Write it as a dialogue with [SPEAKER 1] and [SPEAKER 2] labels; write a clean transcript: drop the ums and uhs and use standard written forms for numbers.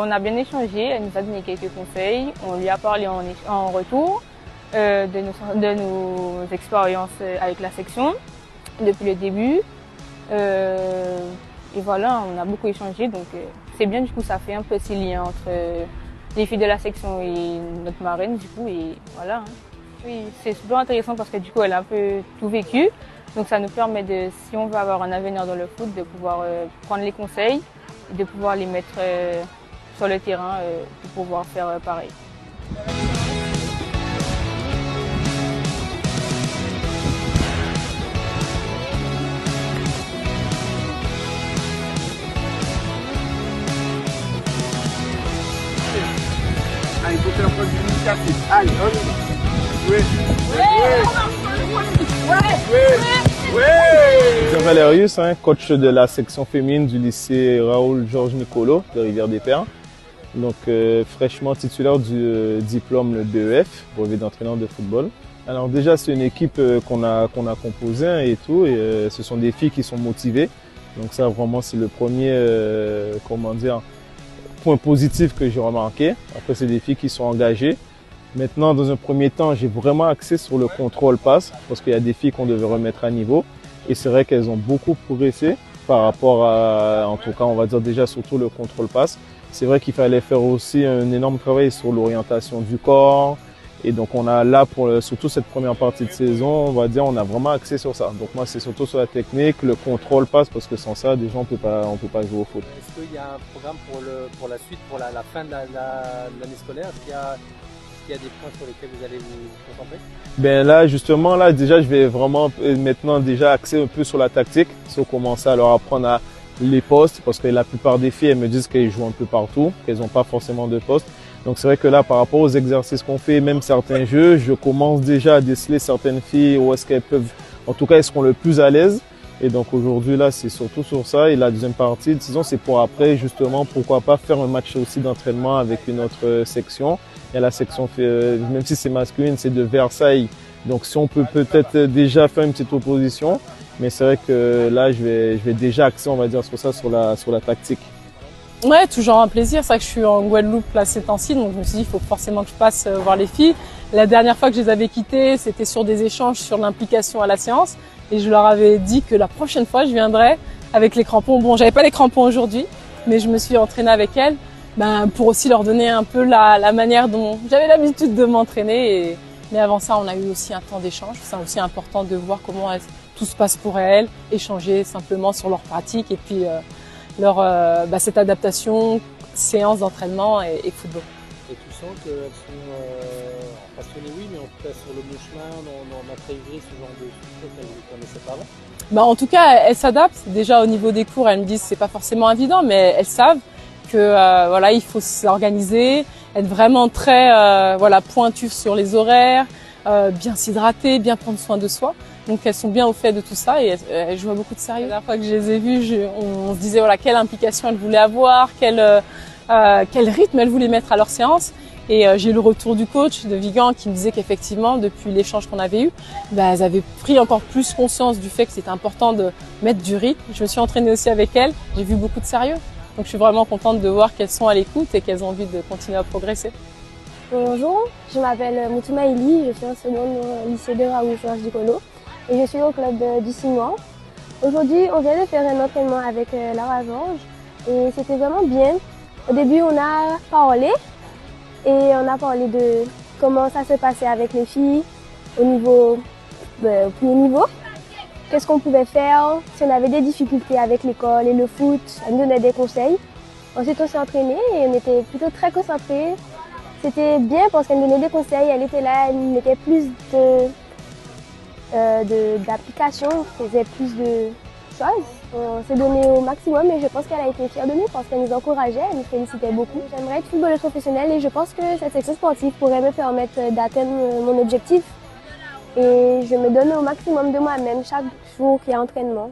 [SPEAKER 1] on a bien échangé, elle nous a donné quelques conseils, on lui a parlé en retour de nos expériences avec la section depuis le début. Et voilà, on a beaucoup échangé, donc c'est bien, du coup ça fait un petit lien entre les filles de la section et notre marraine, du coup, et voilà. Oui, c'est super intéressant parce que du coup elle a un peu tout vécu, donc ça nous permet de, si on veut avoir un avenir dans le foot, de pouvoir prendre les conseils et de pouvoir les mettre sur le terrain pour pouvoir faire pareil.
[SPEAKER 2] Allez, il faut faire preuve d'initiative. Allez, on y va. Oui.
[SPEAKER 3] Jean Valérius, coach de la section féminine du lycée Raoul Georges Nicolo de Rivière-des-Pères. Donc fraîchement titulaire du diplôme le BEF, brevet d'entraîneur de football. Alors déjà c'est une équipe qu'on a composée et tout, et ce sont des filles qui sont motivées. Donc ça vraiment c'est le premier point positif que j'ai remarqué. Après c'est des filles qui sont engagées. Maintenant, dans un premier temps, j'ai vraiment axé sur le contrôle passe parce qu'il y a des filles qu'on devait remettre à niveau. Et c'est vrai qu'elles ont beaucoup progressé par rapport à, en tout cas, on va dire déjà surtout le contrôle passe. C'est vrai qu'il fallait faire aussi un énorme travail sur l'orientation du corps. Et donc, on a là, surtout cette première partie de saison, on va dire, on a vraiment axé sur ça. Donc moi, c'est surtout sur la technique, le contrôle passe parce que sans ça, déjà, on peut pas jouer au foot.
[SPEAKER 4] Est-ce qu'il y a un programme pour la suite, pour la fin de l'année scolaire? Il y a des points sur lesquels vous allez vous concentrer?
[SPEAKER 3] Ben là, justement, là, déjà, je vais vraiment maintenant déjà axer un peu sur la tactique. Si on commence à leur apprendre à les postes, parce que la plupart des filles, elles me disent qu'elles jouent un peu partout, qu'elles n'ont pas forcément de poste. Donc c'est vrai que là, par rapport aux exercices qu'on fait, même certains jeux, je commence déjà à déceler certaines filles où est-ce qu'elles peuvent, en tout cas, elles seront le plus à l'aise. Et donc aujourd'hui, là, c'est surtout sur ça. Et la deuxième partie, disons, c'est pour après, justement, pourquoi pas faire un match aussi d'entraînement avec une autre section. Il y a la section, même si c'est masculine, c'est de Versailles. Donc si on peut peut-être déjà faire une petite opposition. Mais c'est vrai que là, je vais déjà axer, on va dire, sur ça, sur la tactique.
[SPEAKER 5] Ouais, toujours un plaisir. C'est vrai que je suis en Guadeloupe là ces temps-ci, donc je me suis dit il faut forcément que je passe voir les filles. La dernière fois que je les avais quittées, c'était sur des échanges sur l'implication à la séance. Et je leur avais dit que la prochaine fois, je viendrais avec les crampons. Bon, j'avais pas les crampons aujourd'hui, mais je me suis entraînée avec elles pour aussi leur donner un peu la manière dont j'avais l'habitude de m'entraîner. Mais avant ça, on a eu aussi un temps d'échange. C'est aussi important de voir comment tout se passe pour elles, échanger simplement sur leur pratique et puis cette adaptation, séance d'entraînement et football.
[SPEAKER 4] Et tu sens qu'elles sont passionnées, oui, mais en tout cas sur le bon chemin, on a intégré ce genre de choses qu'elles ne connaissaient pas avant?
[SPEAKER 5] En tout cas, elles s'adaptent. Déjà au niveau des cours, elles me disent que c'est pas forcément évident, mais elles savent que il faut s'organiser, être vraiment très pointues sur les horaires, bien s'hydrater, bien prendre soin de soi. Donc elles sont bien au fait de tout ça et elles jouent à beaucoup de sérieux. La dernière fois que je les ai vues, on se disait quelle implication elles voulaient avoir, quel rythme elles voulaient mettre à leur séance. Et j'ai eu le retour du coach de Vigan qui me disait qu'effectivement, depuis l'échange qu'on avait eu, elles avaient pris encore plus conscience du fait que c'était important de mettre du rythme. Je me suis entraînée aussi avec elles, j'ai vu beaucoup de sérieux. Donc je suis vraiment contente de voir qu'elles sont à l'écoute et qu'elles ont envie de continuer à progresser.
[SPEAKER 6] Bonjour, je m'appelle Moutouma Eli, je suis en seconde au lycée de Raoul Georges Nicolo et je suis au club du Cignan. Aujourd'hui, on vient de faire un entraînement avec Lara Georges et c'était vraiment bien. Au début, on a parlé et on a parlé de comment ça se passait avec les filles au niveau, plus haut niveau. Qu'est-ce qu'on pouvait faire si on avait des difficultés avec l'école et le foot, elle nous donnait des conseils. Ensuite, on s'est entraîné et on était plutôt très concentrés. C'était bien parce qu'elle nous donnait des conseils, elle était là, elle mettait plus d'applications, faisait plus de choses. On s'est donné au maximum et je pense qu'elle a été fière de nous parce qu'elle nous encourageait, elle nous félicitait beaucoup. J'aimerais être footballeuse professionnelle et je pense que cette section sportive pourrait me permettre d'atteindre mon objectif. Et je me donne au maximum de moi-même chaque jour qu'il y a entraînement.